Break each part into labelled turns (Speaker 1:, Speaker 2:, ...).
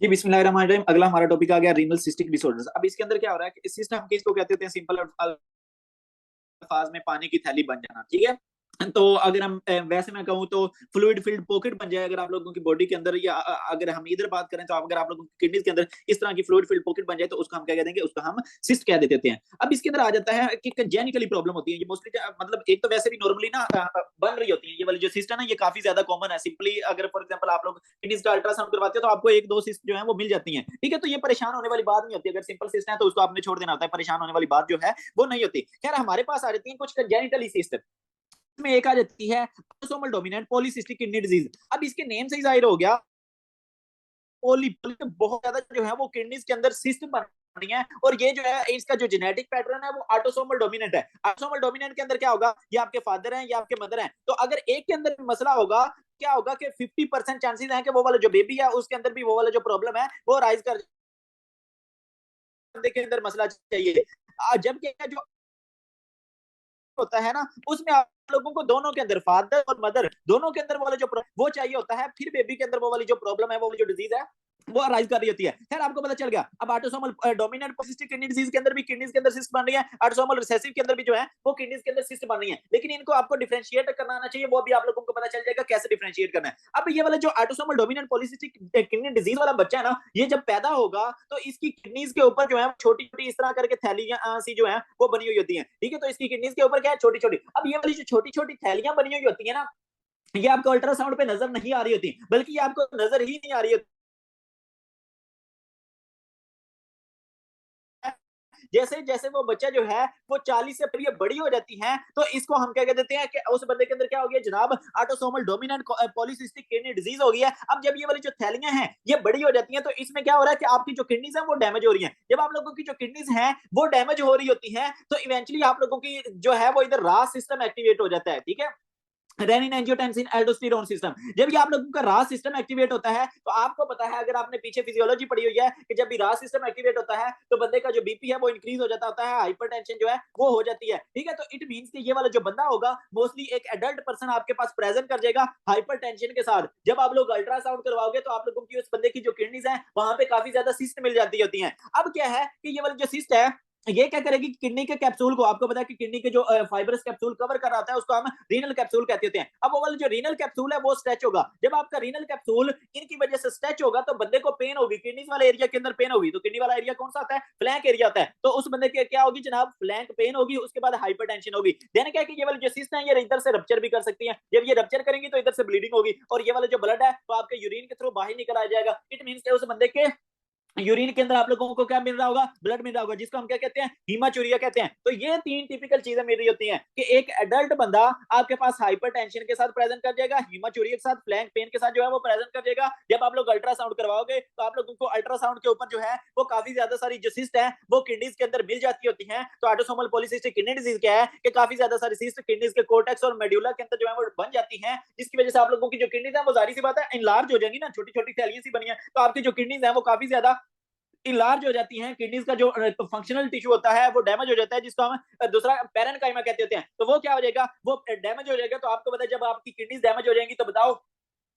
Speaker 1: जी बिस्मिल्लाहिर्रहमानिर्रहीम। अगला हमारा टॉपिक आ गया रीनल सिस्टिक डिसऑर्डर्स। अब इसके अंदर क्या हो रहा है कि इस सिस्टम के इसको कहते हैं सिंपल अल्फाज में पानी की थैली बन जाना। ठीक है, तो अगर हम वैसे मैं कहूँ तो फ्लूइड फिल्ड पॉकेट बन जाए अगर आप लोगों की बॉडी के अंदर, या अगर हम इधर बात करें तो अगर आप लोगों की किडनीज के अंदर इस तरह की फ्लूइड फिल्ड पॉकेट बन जाए तो उसको हम क्या कह देंगे, उसको हम सिस्ट कह देते हैं। अब इसके अंदर आ जाता है कि कंजेनिटली प्रॉब्लम होती है ये मोस्टली, मतलब एक तो वैसे भी नॉर्मली ना बन रही होती है ये वाली जो सिस्ट है ना, ये काफी ज्यादा कॉमन है। सिंपली अगर फॉर एग्जाम्पल आप लोग किडनीज का अल्ट्रासाउंड करवाते हो तो आपको एक दो सिस्ट जो है वो मिल जाती है। ठीक है, तो ये परेशान होने वाली बात नहीं होती। अगर सिंपल सिस्ट है तो उसको आपने छोड़ देना होता है, परेशान होने वाली बात जो है वो नहीं होती। खैर हमारे पास आ जाती है कुछ कंजेनिटली सिस्ट में। एक आ जाती है autosomal dominant polycystic kidney disease. अब इसके नेम से ही जाहिर हो गया, पोली बहुत ज्यादा जो है वो किडनीज के अंदर सिस्ट बनी है। और ये जो है इसका जो जेनेटिक पैटर्न है वो ऑटोसोमल डोमिनेंट है। ऑटोसोमल डोमिनेंट के अंदर क्या होगा, ये आपके फादर हैं या आपके मदर हैं, तो अगर एक के अंदर मसला होगा, क्या होगा कि 50% चांसेस हैं कि वो वाला जो बेबी है उसके अंदर भी वो वाला जो प्रॉब्लम है वो राइज कर, के अंदर मसला चाहिए। जबकि जो होता है ना उसमें आप लोगों को दोनों के अंदर, फादर और मदर दोनों के अंदर वाला जो वो चाहिए होता है, फिर बेबी के अंदर वो वाली जो प्रॉब्लम है, वो वाली जो डिजीज है वो अराइज कर रही होती है। खैर आपको पता चल गया। अब autosomal dominant polycystic kidney disease के अंदर भी किडनीज के अंदर सिस्ट बन रही है, ऑटोसोमल रिसेसिव के अंदर भी जो है वो किडनीज के अंदर सिस्ट बन रही है। लेकिन इनको आपको डिफरेंशिएट करना आना चाहिए, वो भी आप लोगों को पता चल जाएगा कैसे डिफरेंशिएट करना है। अब ये वाला जो autosomal dominant polycystic kidney disease वाला बच्चा है ना, ये जब पैदा होगा तो इसकी किडनीज के ऊपर जो है छोटी छोटी इस तरह करके थैलियां सी जो है वो बनी हुई होती है। ठीक है, तो इसकी किडनीज के ऊपर क्या है, छोटी छोटी। अब ये वाली जो छोटी छोटी थैलियां बनी हुई होती है ना, ये आपको अल्ट्रासाउंड पे नजर नहीं आ रही होती, बल्कि ये आपको नजर ही नहीं आ रही होती। जैसे जैसे वो बच्चा जो है वो 40 से फिर ये बड़ी हो जाती है, तो इसको हम क्या कह देते हैं कि उस बंदे के अंदर क्या हो गया जनाब, autosomal dominant polycystic kidney disease हो गई है। अब जब ये वाली जो थैलियां हैं ये बड़ी हो जाती हैं, तो इसमें क्या हो रहा है कि आपकी जो किडनीज है वो डैमेज हो रही है। जब आप लोगों की जो किडनीज हैं वो डैमेज हो रही होती हैं, तो इवेंचुअली आप लोगों की जो है वो इधर रास सिस्टम एक्टिवेट हो जाता है। ठीक है, रेनिन एंजियोटेंसिन एल्डोस्टेरोन सिस्टम। जब ये आप लोगों का रास सिस्टम एक्टिवेट होता है, तो आपको पता है, अगर आपने पीछे फिजियोलॉजी पढ़ी हुई है, कि जब भी रास सिस्टम एक्टिवेट होता है तो बंदे का जो बीपी है वो इंक्रीज हो जाता होता है, हाइपरटेंशन जो है वो हो जाती है। ठीक है, तो इट मींस कि ये वाला जो बंदा होगा मोस्टली एक एडल्ट पर्सन आपके पास प्रेजेंट कर जाएगा हाइपरटेंशन के साथ। जब आप लोग अल्ट्रासाउंड करवाओगे तो आप लोगों की उस बंदे की जो किडनीज है वहां पे काफी ज्यादा सिस्ट मिल जाती होती है। अब क्या है कि ये वाली जो सिस्ट है ये क्या करेगी, किडनी के कैप्सूल को, आपको पता है कि किडनी के जो फाइब्रस कैप्सूल कवर कर रहा था उसको हम रीनल कैप्सूल कहते होते हैं। अब वो वाला जो रीनल कैप्सूल है वो स्ट्रेच होगा। जब आपका रीनल कैप्सूल इनकी वजह से स्ट्रेच होगा तो बंदे को पेन होगी, किडनी वाले एरिया के अंदर पेन होगी। तो किडनी वाला एरिया कौन सा आता है, फ्लैंक एरिया आता है। तो उस बंदे के क्या होगी जनाब, फ्लैंक पेन होगी, उसके बाद हाइपरटेंशन होगी। देन क्या है कि ये वाली जो सिस्ट है ये इधर से रप्चर भी कर सकती है। जब ये रप्चर करेंगी तो इधर से ब्लीडिंग होगी, और ये वाला जो ब्लड है तो आपके यूरिन के थ्रू बाहर निकल आ जाएगा। इट मीन उस बंदे के यूरिन के अंदर आप लोगों को क्या मिल रहा होगा, ब्लड मिल रहा होगा, जिसको हम क्या कहते हैं, हीमाचूरिया कहते हैं। तो ये तीन टिपिकल चीजें मिल रही होती हैं कि एक एडल्ट बंदा आपके पास हाइपरटेंशन के साथ प्रेजेंट कर जाएगा, हीमाचूरिया के साथ, फ्लैंक पेन के साथ जो है वो प्रेजेंट कर जाएगा। जब आप लोग अल्ट्रासाउंड करवाओगे तो आप लोगों को अल्ट्रासाउंड के ऊपर जो है वो काफी ज्यादा सारी जो सिस्ट है वो किडनीज के अंदर मिल जाती होती है। तो ऑटोसोमल पॉलीसिस्टिक किडनी डिजीज क्या है कि काफी ज्यादा सारी सिस्ट किडनीज के कोर्टेक्स और मेडुला के अंदर जो है वो बन जाती है, जिसकी वजह से आप लोगों की जो किडनीज है वो जारी सी बात है इनलार्ज हो जाएंगी ना, छोटी छोटी थैलियां सी बनी है, तो आपकी जो किडनीज है वो काफी ज्यादा इलार्ज हो जाती हैं। किडनीज का जो फंक्शनल टिश्यू होता है वो डैमेज हो जाता है, जिसको हम दूसरा पैरेनकाइमा कहते होते हैं। तो वो क्या हो जाएगा, वो डैमेज हो जाएगा। तो आपको पता है जब आपकी किडनीज डैमेज हो जाएंगी तो बताओ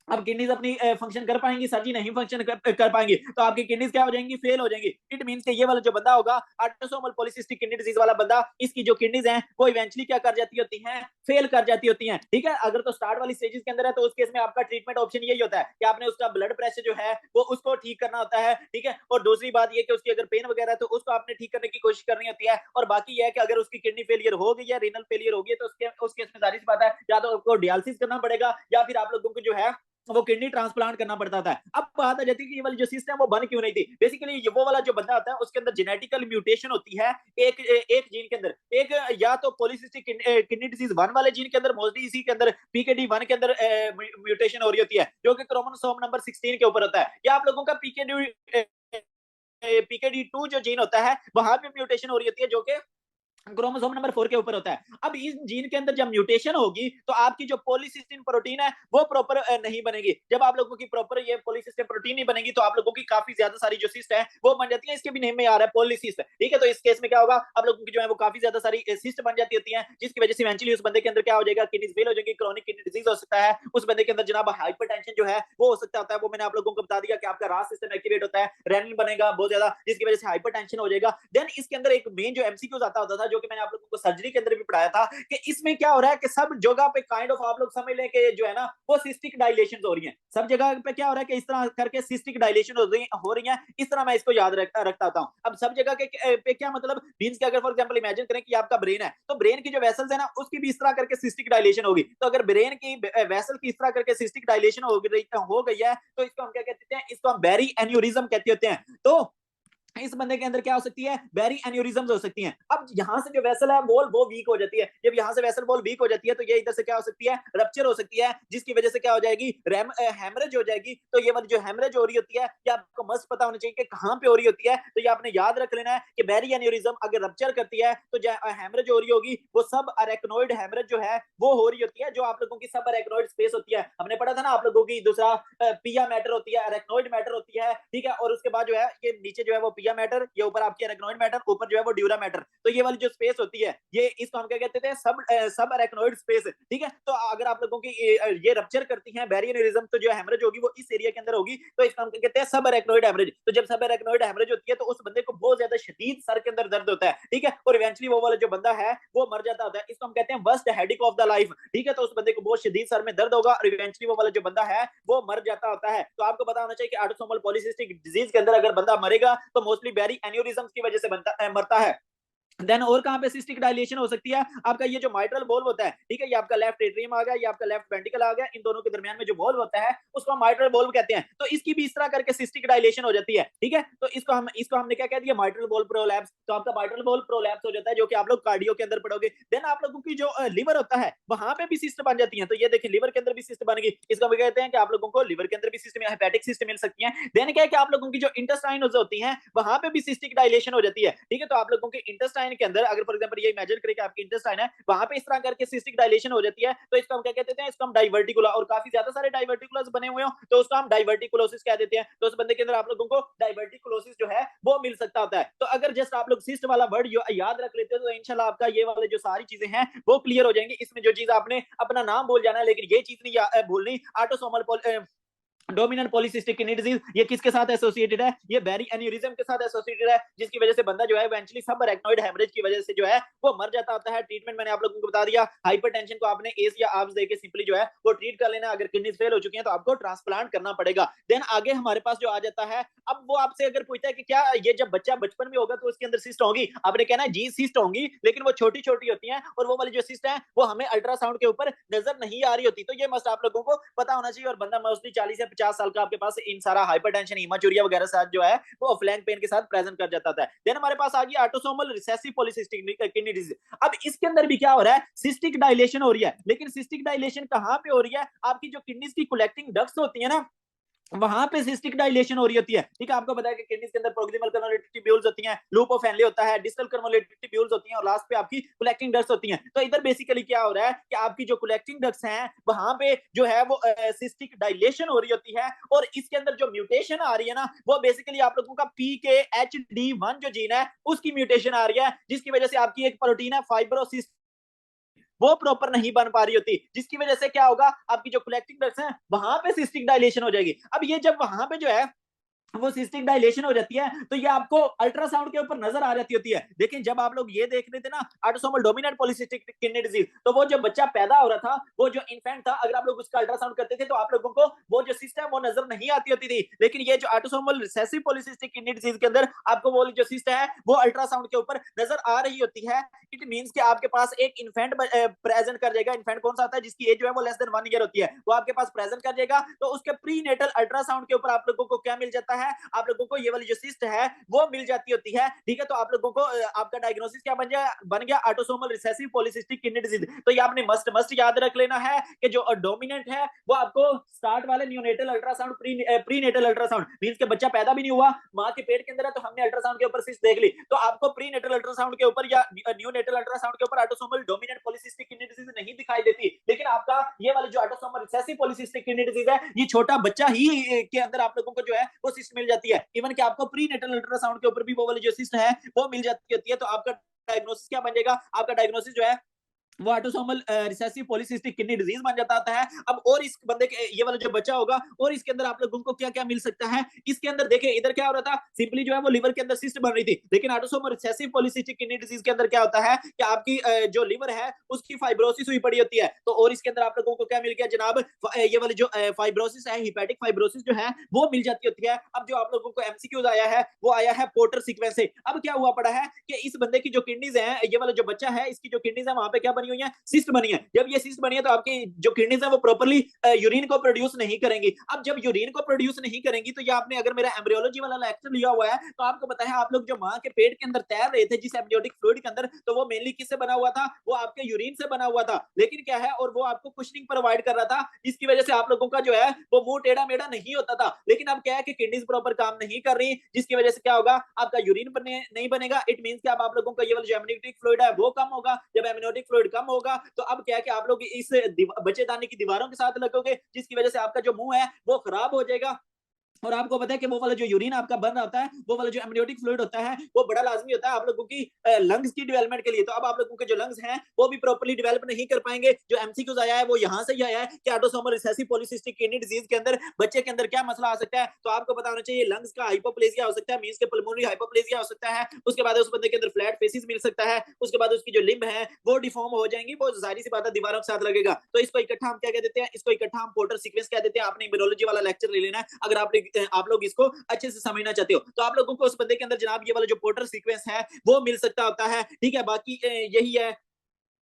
Speaker 1: अब किडनीज अपनी फंक्शन कर पाएंगी, सर जी नहीं फंक्शन कर पाएंगी, तो आपकी किडनीज क्या हो जाएंगी, फेल हो जाएंगी। इट मींस कि ये वाला जो बंदा होगा ऑटोसोमल पॉलीसिस्टिक किडनी डिजीज वाला बंदा, इसकी जो किडनीज हैं वो इवेंचुअली क्या कर जाती होती हैं, फेल कर जाती होती हैं। ठीक है, अगर तो स्टार्ट वाली स्टेजेस के अंदर है तो उस केस में आपका ट्रीटमेंट ऑप्शन यही होता है कि आपने उसका ब्लड प्रेशर जो है वो उसको ठीक करना होता है। ठीक है, और दूसरी बात ये कि उसकी अगर पेन वगैरह है तो उसको आपने ठीक करने की कोशिश करनी होती है। और बाकी यह है कि अगर उसकी किडनी फेलियर हो गई या रीनल फेलियर हो गई तो उस केस में जाहिर सी बात है या तो आपको डायलिसिस करना पड़ेगा या फिर आप लोगों को जो है वो किडनी ट्रांसप्लांट करना पड़ता था। अब बात आ जाती है कि ये वाली जो सिस्टम वो बन क्यों नहीं थी। बेसिकली ये वो वाला जो बंदा होता है उसके अंदर जेनेटिकल म्यूटेशन होती है एक एक जीन के अंदर, एक या तो पॉलीसिस्टिक किडनी डिजीज वन वाले जीन के अंदर, मोस्टली इसी के अंदर पीकेडी वन के अंदर म्यूटेशन हो रही होती है, जो कि क्रोमोसोम नंबर 16 के ऊपर होता है। या आप लोगों का पीकेडी टू जो जीन होता है वहां पे म्यूटेशन हो रही होती है, जो कि क्रोमोसोम नंबर 4 के ऊपर होता है। अब इस जीन के अंदर जब म्यूटेशन होगी तो आपकी जो पॉलीसिस्टीन प्रोटीन है वो प्रॉपर नहीं बनेगी। जब आप लोगों की प्रॉपर ये पॉलीसिस्टीन प्रोटीन नहीं बनेगी तो आप लोगों की काफी ज्यादा सारी जो सिस्ट है वो बन जाती है। इसके भी नेम में आ रहा है पॉलीसिस्ट, ठीक है। तो इस केस में क्या होगा, आप लोगों की जो है वो काफी ज्यादा सारी सिस्ट बन जाती होती है, जिसकी वजह से इवेंचुअली उस बंदे के अंदर क्या हो जाएगा, किडनी फेल हो जाएगी, क्रॉनिक किडनी डिजीज हो सकता है। उस बंदे के अंदर जनाब हाइपरटेंशन जो है वो हो सकता है। वो मैंने आप लोगों को बता दिया कि आपका रास सिस्टम एक्टिवेट होता है, रेनिन बनेगा बहुत ज्यादा, जिसकी वजह से हाइपरटेंशन हो जाएगा। देन इसके अंदर एक मेन जो एमसीक्यूज आता होता था, जो कि मैंने आप लोगों को सर्जरी के अंदर भी पढ़ाया था, कि इसमें क्या हो रहा है कि सब जगह पे काइंड ऑफ आप लोग समझ लें कि जो है ना वो सिस्टिक डायलेशन हो रही है। सब जगह पे क्या हो रहा है कि इस तरह करके सिस्टिक डायलेशन हो रही है। इस तरह मैं इसको याद रखता हूं। अब सब जगह के पे क्या मतलब मींस कि अगर फॉर एग्जांपल इमेजिन करें कि आपका ब्रेन है, तो ब्रेन की जो वेसल्स है ना उसकी भी इस तरह करके सिस्टिक डायलेशन होगी। तो अगर ब्रेन की वेसल की इस तरह करके सिस्टिक डायलेशन हो गई है तो इसको हम क्या कहते हैं, इसको हम बैरी एन्यूरिज्म कहते होते हैं। तो इस बंदे के अंदर क्या हो सकती है, बैरी एन्यूरिज्म्स हो सकती हैं। अब यहां से जो वेसल है वॉल वो वीक हो जाती है। जब यहां से वेसल वॉल वीक हो जाती है तो ये इधर से क्या हो सकती है, रप्चर हो सकती है, जिसकी वजह से क्या हो जाएगी, हेमरेज हो जाएगी। तो ये वाली जो हेमरेज हो रही होती है ये आपको मस्त पता होना चाहिए कि कहां पे हो रही होती है। तो ये आपने याद रख लेना है कि बैरी एन्यूरिज्म अगर रप्चर करती है तो जो हेमरेज हो रही होगी वो सब अरेक्नोइड हेमरेज जो है वो हो रही होती है, जो आप लोगों की सब अरेक्नोइड स्पेस होती है। हमने पढ़ा था ना आप लोगों की, दूसरा पिया मैटर होती है, अरेक्नोइड मैटर होती है, ठीक है। और उसके बाद जो है ये नीचे जो है वो पिया मैटर, ये ऊपर आपकी अरेक्नोइड मैटर, ऊपर जो है वो ड्यूरा मैटर। तो ये वाली जो स्पेस होती है ये इसको हम क्या कहते थे, सब अरेक्नोइड स्पेस, ठीक है। तो अगर आप लोगों की ये रप्चर करती है बैरियरिज्म तो जो हेमरेज होगी वो इस एरिया के अंदर होगी, तो इसको हम क्या कहते हैं, सब अरेक्नोइड हेमरेज। तो जब सब अरेक्नोइड हेमरेज होती है तो उस बंदे को बहुत ज्यादा शदीद सर के अंदर दर्द होता है, ठीक है। और इवेंचुअली वो वाला जो बंदा है वो मर जाता होता है। इसको हम कहते हैं worst headache of the life, ठीक है। तो उस बंदे को बहुत शदीद सर में दर्द होगा और इवेंचुअली वो वाला जो बंदा है वो मर जाता होता है। तो आपको पता होना चाहिए कि ऑटोसोमल पॉलीसिस्टिक डिजीज के अंदर अगर बंदा मरेगा तो मोस्टली बैरी एन्यूरिज्म की वजह से मरता है। देन और कहां पे सिस्टिक डायलेशन हो सकती है, आपका ये जो माइट्रल वॉल्व होता है, ठीक है, ये आपका लेफ्ट एट्रियम आ गया, ये आपका लेफ्ट वेंट्रिकल आ गया, इन दोनों के दरमियान में जो वॉल्व होता है उसको हम माइट्रल वॉल्व कहते हैं। तो इसकी भी इस तरह करके सिस्टिक डायलेशन हो जाती है, ठीक है। तो इसको हमने क्या कह दिया, माइट्रल वॉल्व प्रोलैप्स। तो आपका माइट्रल वॉल्व प्रोलैप्स हो जाता है, जो कि आप लोग कार्डियो के अंदर पढ़ोगे। देन आप लोगों की जो लिवर होता है वहां पे भी सिस्ट बन जाती है। तो ये देखिए लिवर के अंदर भी सिस्ट बन गई, इसको भी कहते हैं कि आप लोगों को लिवर के अंदर भी सिस्ट, हेपेटिक सिस्ट मिल सकती है। देन क्या है कि आप लोगों की जो इंटेस्टाइन होती है वहां पे भी सिस्टिक डायलेशन हो जाती है, ठीक है। तो आप लोगों के इंटेस्टाइन के अंदर अगर फॉर एग्जांपल ये इमेजिन करें कि आपकी इंटेस्टाइन है, वहां पे इस तरह करके सिस्टिक डायलेशन हो जाती है, तो इसको हम क्या कहते हैं, इसको हम डाइवर्टिकुला, और काफी ज्यादा सारे डाइवर्टिकुलस बने हुए हो तो उसको हम डाइवर्टिकुलोसिस कह देते हैं। तो उस बंदे के अंदर आप लोगों को डाइवर्टिकुलोसिस जो है वो मिल सकता होता है। तो अगर जस्ट आप लोग सिस्ट वाला वर्ड याद रख लेते हो तो इंशाल्लाह आपका ये वाले जो सारी चीजें हैं वो क्लियर हो जाएंगी। इसमें जो चीज आपने अपना नाम भूल जाना है, लेकिन ये चीज नहीं भूलनी, autosomal dominant polycystic kidney disease, ये किसके साथ एसोसिएटेड है, ये बैरी एन्यूरिज्म के साथ एसोसिएटेड है, जिसकी वजह से बंदा जो है इवेंचुअली सब अरेक्नोइड हेमरेज की वजह से जो है वो मर जाता होता है। ट्रीटमेंट मैंने आप लोगों को बता दिया, हाइपरटेंशन को आपने एस या आर्ब्स देके सिंपली जो है वो ट्रीट कर लेना। अगर किडनी फेल हो चुकी है तो आपको ट्रांसप्लांट करना पड़ेगा। देन आगे हमारे पास जो आ जाता है, अब वो आपसे अगर पूछता है कि क्या ये जब बच्चा बचपन में होगा तो उसके अंदर सिस्ट होगी, आपने कहना है जी सिस्ट होंगी, लेकिन वो छोटी छोटी होती हैं और वो वाली जो सिस्ट है वो हमें अल्ट्रासाउंड के ऊपर नजर नहीं आ रही होती। तो ये मस्ट आप लोगों को पता होना चाहिए। और बंदा मोस्टली 40 से 50 साल का आपके पास इन सारा हाइपरटेंशन, हीमाचूरिया वगैरह साथ जो है वो फ्लैंक पेन के साथ प्रेजेंट कर जाता है। देन हमारे पास आ गया autosomal recessive polycystic kidney disease. अब इसके अंदर भी क्या हो रहा है, सिस्टिक डायलेशन हो रही है, लेकिन सिस्टिक डायलेशन कहां पे हो रही है, आपकी जो किडनीज की कलेक्टिंग डक्ट्स होती है ना वहां पे सिस्टिक डायलेशन हो रही होती है, ठीक है। आपको बताया कि किडनीज के अंदर प्रोक्सिमल कन्वोलेटेड ट्यूब्यूल्स होती हैं, लूप ऑफ हेनले होता है, डिस्टल कन्वोलेटेड ट्यूब्यूल्स होती हैं और लास्ट पे आपकी कलेक्टिंग डक्ट्स होती हैं। तो इधर बेसिकली क्या हो रहा है कि आपकी जो कलेक्टिंग डक्ट्स हैं वहां पे जो है वो सिस्टिक डायलेशन हो रही होती है, और इसके अंदर जो म्यूटेशन आ रही है ना वो बेसिकली आप लोगों का PKHD1 जो जीन है उसकी म्यूटेशन आ रही है, जिसकी वजह से आपकी एक प्रोटीन है फाइब्रोसिस वो प्रॉपर नहीं बन पा रही होती, जिसकी वजह से क्या होगा, आपकी जो कलेक्टिंग डक्ट्स हैं वहां पे सिस्टिक डायलेशन हो जाएगी। अब ये जब वहां पे जो है वो सिस्टिक डायलेशन हो जाती है तो ये आपको अल्ट्रासाउंड के ऊपर नजर आ जाती होती है। लेकिन जब आप लोग ये देख रहे थे ना autosomal dominant polycystic kidney disease, तो वो जो बच्चा पैदा हो रहा था, वो जो इन्फेंट था, अगर आप लोग उसका अल्ट्रासाउंड करते थे तो आप लोगों को वो जो सिस्ट है वो नजर नहीं आती होती थी। लेकिन ये जो autosomal recessive polycystic kidney disease के अंदर आपको वो जो सिस्ट है वो अल्ट्रासाउंड के ऊपर नजर आ रही होती है। इट मींस कि आपके पास एक इन्फेंट प्रेजेंट कर जाएगा। इन्फेंट कौन सा होता है, जिसकी एज जो है वो लेस देन 1 ईयर होती है, वो आपके पास प्रेजेंट कर जाएगा। तो उसके प्री नेटल अल्ट्रासाउंड के ऊपर आप लोगों को क्या मिल जाता है, आप लोगों को ये वाली जो सिस्ट है वो मिल जाती होती है। ठीक है, तो आप लोगों को आपका डायग्नोसिस क्या बन गया autosomal recessive polycystic kidney disease. तो ये आपने मस्ट मस्ट याद रख लेना है कि जो डोमिनेंट है वो आपको स्टार्ट वाले neonatal ultrasound prenatal ultrasound means के बच्चा पैदा भी नहीं हुआ, मां के पेट के अंदर है, तो हमने अल्ट्रासाउंड के ऊपर सिस्ट देख ली, तो आपको प्रीनेटल अल्ट्रासाउंड के ऊपर या न्यूनेटल अल्ट्रासाउंड के ऊपर autosomal dominant polycystic kidney disease नहीं दिखाई देती। लेकिन आपका ये वाली जो autosomal recessive polycystic kidney disease है, ये छोटा बच्चा ही के अंदर आप लोगों को जो है वो सिस्ट मिल जाती है। इवन कि आपको प्रीनेटल अल्ट्रासाउंड के ऊपर भी वो वाली जो सिस्ट है वो मिल जाती होती है। तो आपका डायग्नोसिस क्या बन जाएगा, आपका डायग्नोसिस जो है वो autosomal recessive polycystic kidney disease बन जाता है। अब और इस बंदे के ये वाला जो बच्चा होगा और इसके अंदर आप लोगों को क्या क्या मिल सकता है, इसके अंदर देखिए इधर क्या हो रहा था, सिंपली जो है वो लिवर के अंदर सिस्ट बन रही थी, लेकिन autosomal recessive polycystic kidney disease के अंदर क्या होता है कि आपकी जो लिवर है उसकी फाइब्रोसिस हुई पड़ी होती है। तो और इसके अंदर आप लोगों को क्या मिल गया जनाब, ये वाली जो फाइब्रोसिस है, हिपैटिक फाइब्रोसिस जो है वो मिल जाती होती है। अब जो आप लोगों को एमसीक्यूज आया है वो आया है पोर्टर सीक्वेंस से। अब क्या हुआ पड़ा है कि इस बंदे की जो किडनीज है, ये वाला जो बच्चा है इसकी जो किडनीज है वहां पे क्या बनी हुई है, सिस्ट बनी है। जब ये सिस्ट बनी है तो आपकी जो किडनीज है वो प्रॉपर्ली यूरिन को प्रोड्यूस नहीं करेंगी। अब जब यूरिन को प्रोड्यूस नहीं करेंगी तो ये आपने अगर मेरा एम्ब्रियोलॉजी वाला लेक्चर लिया हुआ है तो आपको पता है, आप लोग जो मां के पेट के अंदर तैर रहे थे जिस एम्नियोटिक फ्लूइड के अंदर, तो वो मेनली किससे बना हुआ था, वो आपके यूरिन से बना हुआ था। लेकिन क्या है, और वो आपको कुशनिंग प्रोवाइड कर रहा था, जिसकी वजह से आप लोगों का जो है वो मुंह टेढ़ा मेढ़ा नहीं होता था। लेकिन अब क्या है कि किडनीज प्रॉपर काम नहीं कर रही, जिसकी वजह से क्या होगा, आपका यूरिन नहीं बनेगा। इट मींस कि अब आप लोगों का ये वाला जो एमनियोटिक फ्लूइड है वो कम होगा। जब एमनियोटिक फ्लूइड कम होगा तो अब क्या है कि आप लोग इस बच्चेदानी की दीवारों के साथ लगोगे, जिसकी वजह से आपका जो मुंह है वो खराब हो जाएगा। और आपको पता है कि वो वाला जो यूरिन आपका बन रहा होता है, वो वाला जो एमनियोटिक फ्लूइड होता है वो बड़ा लाजमी होता है आप लोगों की लंग्स की डेवलपमेंट के लिए। तो अब आप लोगों के जो लंग्स हैं वो भी प्रॉपर्ली डेवलप नहीं कर पाएंगे। जो एमसीक्यूज आया है वो यहाँ से ही आया है कि autosomal recessive polycystic kidney disease के अंदर बच्चे के अंदर क्या मसला आ सकता है। तो आपको पता होना चाहिए लंग्स का हाइपोप्लेसिया हो सकता है, मींस के पल्मोनरी हाइपोप्लेसिया हो सकता है। उसके बाद उस बंदे के अंदर फ्लैट फेसिस मिल सकता है। उसके बाद उसकी जो लिम्ब है वो डिफॉर्म हो जाएंगी, वो जाहिर सी बात है दीवारों के साथ लगेगा। तो इसको इकट्ठा हम क्या कह देते हैं, इसको इकट्ठा हम पोर्टर सीक्वेंस कह देते हैं। आपने इम्यूनोलॉजी वाला लेक्चर ले लेना है अगर आप लोग इसको अच्छे से समझना चाहते हो। तो आप लोगों को उस बंदे के अंदर जनाब ये वाला जो पोर्टर सीक्वेंस है वो मिल सकता होता है। ठीक है, बाकी यही है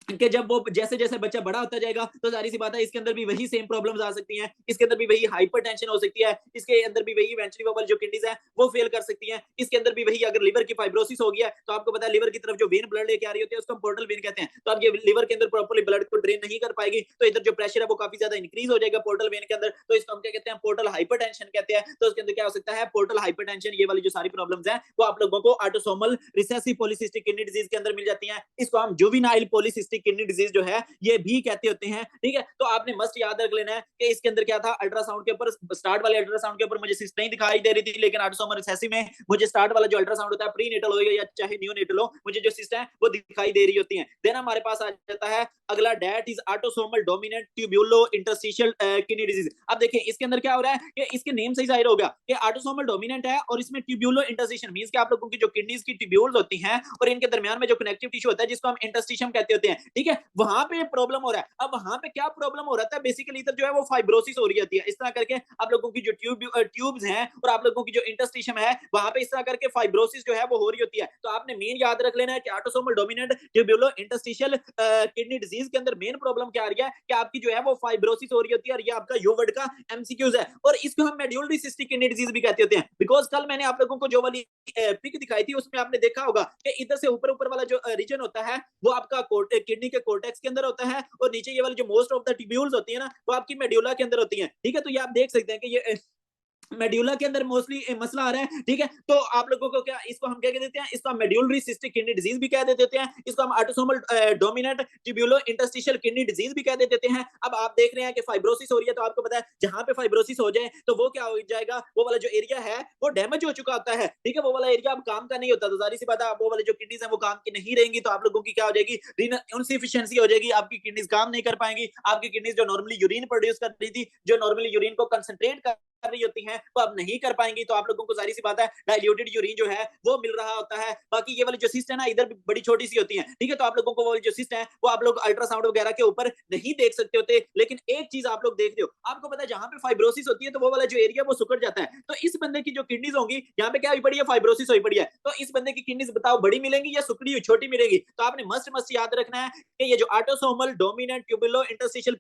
Speaker 1: कि जब वो जैसे जैसे बच्चा बड़ा होता जाएगा तो जाहिर सी बात है इसके अंदर भी वही सेम प्रॉब्लम्स आ सकती हैं, इसके अंदर भी वही हाइपरटेंशन हो सकती है, इसके अंदर भी वही वेंट्रिकल जो किडनीज है वो फेल कर सकती हैं, इसके अंदर भी वही अगर लिवर की फाइब्रोसिस हो गया तो आपको पता है लिवर की तरफ जो वेन ब्लड लेके आ रही होती है उसको हम पोर्टल वेन कहते हैं। तो अब ये लिवर के अंदर प्रॉपर्ली ब्लड को ड्रेन नहीं कर पाएगी, तो इधर जो प्रेशर है वो काफी ज्यादा इंक्रीज हो जाएगा पोर्टल वेन के अंदर। तो इसको हम क्या कहते हैं, पोर्टल हाइपरटेंशन कहते हैं। तो उसके अंदर क्या हो सकता है, पोर्टल हाइपरटेंशन, ये वाली जो सारी प्रॉब्लम्स हैं वो आप लोगों को autosomal recessive polycystic kidney disease के अंदर मिल जाती हैं। इसको हम जुवेनाइल पॉलीसिस्टिक किडनी डिजीज जो है ये भी कहते होते हैं। ठीक है, तो आपने मस्ट याद रख लेना है कि इसके अंदर क्या था, अल्ट्रासाउंड के ऊपर, स्टार्ट वाले अल्ट्रासाउंड के ऊपर मुझे सिस्ट नहीं दिखाई दे रही थी, लेकिन ऑटोसोमल रिसेसिव में मुझे स्टार्ट वाला जो अल्ट्रासाउंड होता है, प्रीनेटल हो या चाहे न्यूनेटल हो, मुझे जो सिस्ट है वो दिखाई दे रही होती है। देन हमारे पास आ जाता है अगला, that is autosomal dominant tubulo interstitial kidney disease. अब देखिए इसके अंदर क्या हो रहा है कि इसके नेम से ही जाहिर हो गया कि ऑटोसोमल डोमिनेंट है और इसमें ट्यूब्यूलो इंटरस्टिशियल मींस कि आप लोगों की जो किडनीज की ट्यूब्यूल्स होती हैं और इनके दरमियान में जो कनेक्टिव टिश्यू होता है जिसको हम इंटरस्टिशियम कहते होते हैं, ठीक है, वहां पे प्रॉब्लम हो रहा है। अब वहां पे क्या प्रॉब्लम हो रहा था, बेसिकली इधर जो है वो फाइब्रोसिस हो रही होती है, इस तरह करके आप लोगों की जो ट्यूब्स हैं और आप लोगों की जो इंटरस्टिशियम है वहां पे इस तरह करके फाइब्रोसिस जो है वो हो रही होती है। तो आपने मेन याद रख लेना है कि autosomal dominant tubulo interstitial kidney disease के अंदर मेन प्रॉब्लम क्या आ रही है कि आपकी जो है वो फाइब्रोसिस हो रही होती है, और ये आपका यू वर्ड का एमसीक्यूज है। और इसको हम मेड्यूलरी सिस्टिक किडनी डिजीज भी कहते होते हैं, बिकॉज कल मैंने आप लोगों को जो वाली पिक दिखाई थी उसमें आपने देखा होगा कि इधर से ऊपर ऊपर वाला जो रीजन होता है वो आपका किडनी के कोर्टेक्स के अंदर होता है, और नीचे ये वाली जो मोस्ट ऑफ द ट्यूब्यूल्स होती है ना वो आपकी मेड्यूला के अंदर होती है। ठीक है, तो ये आप देख सकते हैं कि ये मेड्यूला के अंदर मोस्टली मसला आ रहा है। ठीक है, तो आप लोगों को क्या, इसको हम क्या कह देते हैं, इसको हम मेड्यूलरी सिस्टिक किडनी डिजीज भी कह देते हैं, इसको हम autosomal dominant tubulo interstitial kidney disease भी कह देते हैं। अब आप देख रहे हैं कि फाइब्रोसिस हो रही है, तो आपको पता है जहां पे फाइब्रोसिस हो जाए तो वो क्या हो जाएगा, वो वाला जो एरिया है वो डैमेज हो चुका होता है। ठीक है, वो वाला एरिया अब काम का नहीं होता, तो जाहिर सी बात है वो वाले जो किडनीज है वो काम की नहीं रहेंगी, तो आप लोगों की क्या हो जाएगी, रीनल इनसफिशिएंसी हो जाएगी, आपकी किडनीज काम नहीं कर पाएंगी। आपकी किडनीज जो नॉर्मली यूरिन प्रोड्यूस कर रही थी, जो नॉर्मली यूरिन को कंसंट्रेट कर रही होती हैं वो अब नहीं कर पाएंगी, तो आप लोगों को जाहिर सी बात है डाइल्यूटेड यूरिन जो है वो मिल रहा होता है। बाकी ये वाली जो सिस्ट है ना इधर बड़ी छोटी सी होती है। ठीक है, तो आप लोगों को वो वाली जो सिस्ट है वो आप लोग अल्ट्रासाउंड वगैरह के ऊपर नहीं देख सकते होते, लेकिन एक चीज आप लोग देख रहे हो, आपको पता है जहां पे फाइब्रोसिस होती है तो वो वाला जो एरिया वो सुकड़ जाता है। तो इस बंदे की जो किडनीज होंगी यहाँ पे क्या हुई पड़ी है, फाइब्रोसिस हुई पड़ी है, तो इस बंदे की किडनीज बताओ बड़ी मिलेंगी या सुकड़ी हुई छोटी मिलेगी। तो आपने मस्ट मस्ट याद रखना है कि ये जो autosomal dominant tubulo interstitial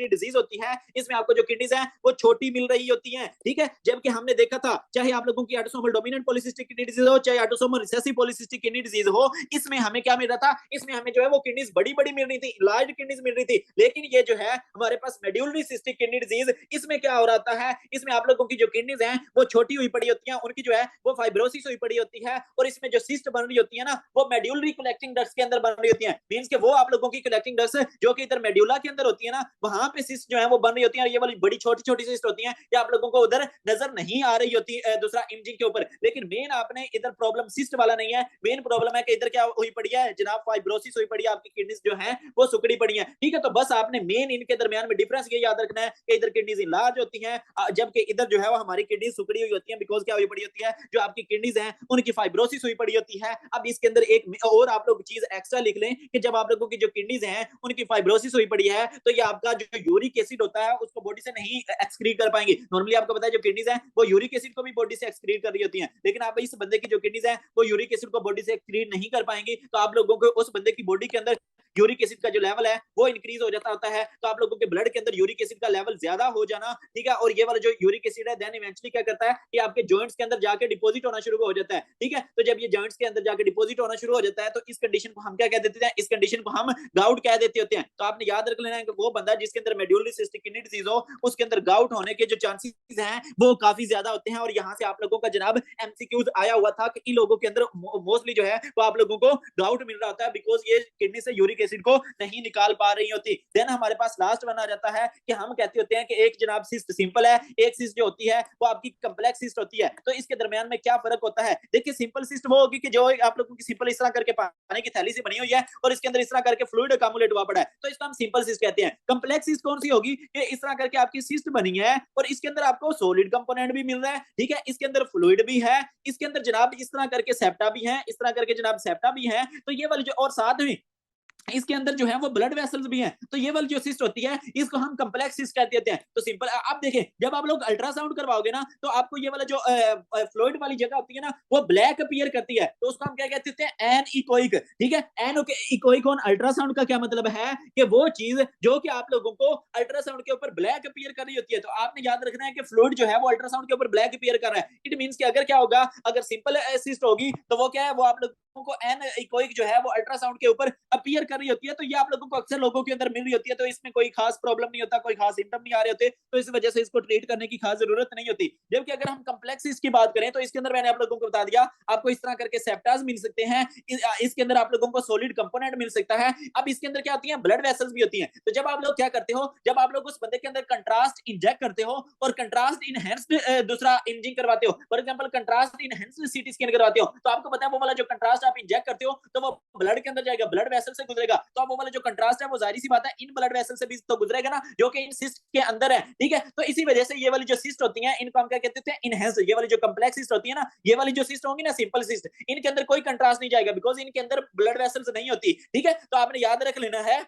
Speaker 1: disease होती है, इसमें आपको जो किडनीज है वो छोटी मिल रही होती है, ठीक है। जबकि हमने देखा था चाहे आप लोगों की autosomal dominant polycystic kidney disease हो, चाहे autosomal recessive polycystic kidney disease हो, इसमें हमें क्या मिल रहा था, इसमें हमें जो है वो किडनीज बड़ी बड़ी मिल रही थी, लार्ज किडनीज मिल रही थी। लेकिन ये जो है हमारे पास मेड्यूलरी सिस्टिक किडनी डिजीज, इसमें क्या हो रहा है, इसमें आप लोगों की जो किडनीज हैं वो छोटी हुई पड़ी होती हैं, उनकी जो है वो फाइब्रोसिस हुई पड़ी होती है, और इसमें जो सिस्ट बन रही होती है ना वो मेड्यूलरी कलेक्टिंग डक्ट्स के अंदर बन रही होती है। मींस के वो आप लोगों की कलेक्टिंग डक्ट्स जो कि इधर मेड्यूला के अंदर होती है ना, वहां पे सिस्ट जो है वो बन रही होती है, और ये वाली बड़ी छोटी छोटी सिस्ट होती है, ये आप लोगों को उधर नजर नहीं आ रही होती दूसरा इमेजिंग के ऊपर। लेकिन मेन आपने इधर प्रॉब्लम सिस्ट वाला नहीं है, मेन प्रॉब्लम है कि इधर क्या हुई पड़ी है जनाब, फाइब्रोसिस हुई पड़ी है, आपकी किडनीज जो है वो सुकड़ी पड़ी है, ठीक है। तो बस आपने मेन इनके दरमियान में डिफरेंस ये याद रखना है कि इधर किडनीज लार्ज होती हैं, जबकि इधर जो है वो हमारी किडनी सुकड़ी हुई होती है, बिकॉज क्या हुई पड़ी होती है, जो आपकी किडनीज हैं उनकी फाइब्रोसिस हुई पड़ी होती है। अब इसके अंदर एक और आप लोग चीज एक्स्ट्रा लिख लें कि जब आप लोगों की जो किडनीज हैं उनकी फाइब्रोसिस हुई पड़ी है, तो ये आपका जो यूरिक एसिड होता है उसको बॉडी से नहीं एक्सक्रीट कर पाएंगे। नॉर्मली आपको पता है जो किडनीज हैं वो यूरिक एसिड को भी बॉडी से एक्सक्रीट कर रही होती हैं, लेकिन आप इस बंदे की जो किडनीज हैं वो यूरिक एसिड को बॉडी से एक्सक्रीट नहीं कर पाएंगी, तो आप लोगों को उस बंदे की बॉडी के अंदर यूरिक एसिड का जो लेवल है वो इंक्रीज हो जाता होता है, तो आप लोगों के ब्लड के अंदर यूरिक एसिड का लेवल ज्यादा हो जाना, ठीक है। और ये वाला जो यूरिक एसिड है देन इवेंचुअली क्या करता है कि आपके जॉइंट्स के अंदर जाके डिपॉजिट होना शुरू हो जाता है, ठीक है। तो जब ये जॉइंट्स के अंदर जाके डिपॉजिट होना शुरू हो जाता है तो इस कंडीशन को हम क्या कह देते हैं, इस कंडीशन को हम गाउट कह देते होते हैं। तो आपने याद रख लेना है कि वो बंदा जिसके अंदर मेड्यूलरी सिस्टिक किडनी डिजीज हो उसके अंदर गाउट होने के जो चांसेस हैं वो काफी ज्यादा होते हैं। और यहाँ से आप लोगों का जनाब एमसीक्यूज आया हुआ था कि इन लोगों के अंदर मोस्टली जो है वो आप लोगों को गाउट मिल रहा होता है, बिकॉज ये किडनी से यूरिक एसिड को नहीं निकाल पा रही होती। देन हमारे पास लास्ट वन आ जाता है कि हम कहते होते हैं कि एक जनाब सिस्ट सिंपल है, एक सिस्ट जो होती है वो आपकी कम्प्लेक्स सिस्ट होती है। तो इसके दरमियान में क्या फर्क होता है, देखिए सिंपल सिस्ट वो होगी कि जो आप लोगों की सिंपल इस तरह करके पानी की थैली से बनी हुई है और इसके अंदर इस तरह करके फ्लूइड अकामुलेट हुआ पड़ा है, तो इसको हम सिंपल सिस्ट कहते हैं। कम्प्लेक्स सिस्ट कौन सी होगी कि इस तरह करके आपकी सिस्ट बनी है और इसके अंदर आपको सॉलिड कंपोनेंट भी मिल रहा है, ठीक है, इसके अंदर फ्लूइड भी है, इसके अंदर जनाब इस तरह करके सेप्टा भी है, इस तरह करके जनाब सेप्टा भी है, तो ये वाली जो और साथ में इसके अंदर जो है वो ब्लड वेसल्स भी हैं, तो ये वाली जो सिस्ट होती है इसको हम कम्प्लेक्स सिस्ट कहते हैं। तो सिंपल आप देखें जब आप लोग अल्ट्रासाउंड करवाओगे ना तो आपको ये वाला जो फ्लूइड वाली जगह होती है ना वो ब्लैक अपीयर करती है, तो उसको हम क्या कहते हैं, एन इकोइक, ठीक है। एन इकोइक ऑन अल्ट्रासाउंड का क्या मतलब है कि वो चीज जो कि आप लोगों को अल्ट्रासाउंड के ऊपर ब्लैक अपीयर कर रही होती है, तो आपने याद रखना है कि फ्लूइड जो है वो अल्ट्रासाउंड के ऊपर ब्लैक अपीयर कर रहा है। इट मींस कि अगर क्या होगा, अगर सिंपल सिस्ट होगी तो वो क्या है, वो आप लोग को एन इकोइक जो है वो अल्ट्रासाउंड के ऊपर अपीयर कर रही होती है, तो ये आप लोगों को अक्सर लोगों के अंदर मिल रही होती है, तो इसमें कोई खास प्रॉब्लम नहीं होता, कोई खास सिम्टम नहीं आ रहे होते, तो इस वजह से इसको ट्रीट करने की खास जरूरत नहीं होती। जबकि अगर हम कम्प्लेक्स की बात करें तो इसके अंदर मैंने आप लोगों को बता दिया, आपको इस तरह करके सेप्टास मिल सकते हैं, इसके अंदर आप लोगों को सॉलिड कंपोनेंट मिल सकता है। अब इसके अंदर क्या होती है, ब्लड वेसल्स भी होती हैं। तो जब आप लोग क्या करते हो, जब आप लोग उस बंदे के अंदर कंट्रास्ट इंजेक्ट करते हो और कंट्रास्ट इनहेंस्ड दूसरा इंजिंग करवाते हो, for example contrast enhanced CT scan करवाते हो, तो आपको पता है वो वाला जो कंट्रास्ट आप इंजेक्ट करते हो तो वो ब्लड के अंदर जाएगा, ब्लड वेसल से गुजरेगा, तो अब वो वाला जो कंट्रास्ट है वो जाहिर सी बात है इन ब्लड वेसल से भी तो गुजरेगा ना, जो कि इन सिस्ट के अंदर है, ठीक है। तो इसी वजह से ये वाली जो सिस्ट होती हैं इनको हम क्या कहते हैं, इनहेंस। ये वाली जो कम्प्लेक्स सिस्ट होती है ना, ये वाली जो सिस्ट होंगी ना सिंपल सिस्ट, इनके अंदर कोई कंट्रास्ट नहीं जाएगा, बिकॉज इनके अंदर ब्लड वेसल्स नहीं होती, ठीक है। तो आपने याद रख लेना है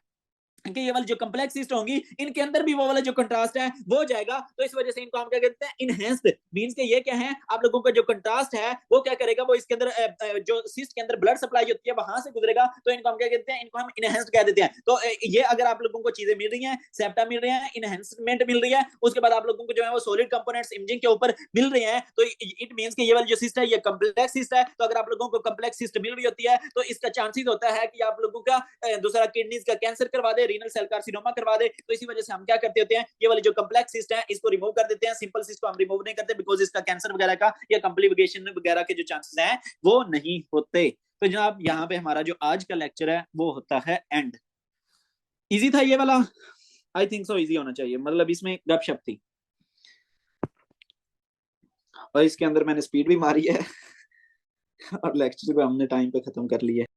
Speaker 1: कि ये वाली जो कम्प्लेक्स सिस्ट होंगी इनके अंदर भी वो वाला जो कंट्रास्ट है वो जाएगा, तो इस वजह से इनको हम क्या कहते हैं, इनहेंस्ड। मींस के ये क्या है, आप लोगों का जो कंट्रास्ट है वो क्या करेगा, वो इसके अंदर जो सिस्ट के अंदर ब्लड सप्लाई होती है वहां से गुजरेगा, तो इनको हम क्या कहते हैं, इनको हम इनहेंस्ड कह देते हैं। तो ये अगर आप लोगों को चीजें मिल रही हैं, सेप्टा मिल रही है, इनहेंसमेंट मिल रही है, उसके बाद आप लोगों को जो है वो सॉलिड कंपोनेंट्स इमेजिंग के ऊपर मिल रहे हैं, तो इट मींस कि ये वाली जो सिस्ट है ये कम्प्लेक्स सिस्ट है। तो अगर आप लोगों को कम्प्लेक्स सिस्ट मिल रही होती है तो इसका चांसेस होता है कि आप लोगों का दूसरा किडनीज का कैंसर करवा दे, रीनल सेल कार्सिनोमा करवा दे, तो इसी वजह से हम क्या करते होते हैं, ये वाली जो कम्प्लेक्स सिस्ट है इसको रिमूव कर देते हैं, सिंपल सिस्ट को हम रिमूव नहीं करते, बिकॉज इसका कैंसर वगैरह का या कॉम्प्लिकेशन वगैरह के जो चांसेस हैं वो नहीं होते। तो जनाब यहाँ पे हमारा जो आज का लेक्चर है वो होता है एंड। इजी था ये वाला, आई थिंक सो इजी होना चाहिए, मतलब इसमें गपशप थी और इसके अंदर मैंने स्पीड भी मारी है और लेक्चर को हमने टाइम पे खत्म कर लिया है।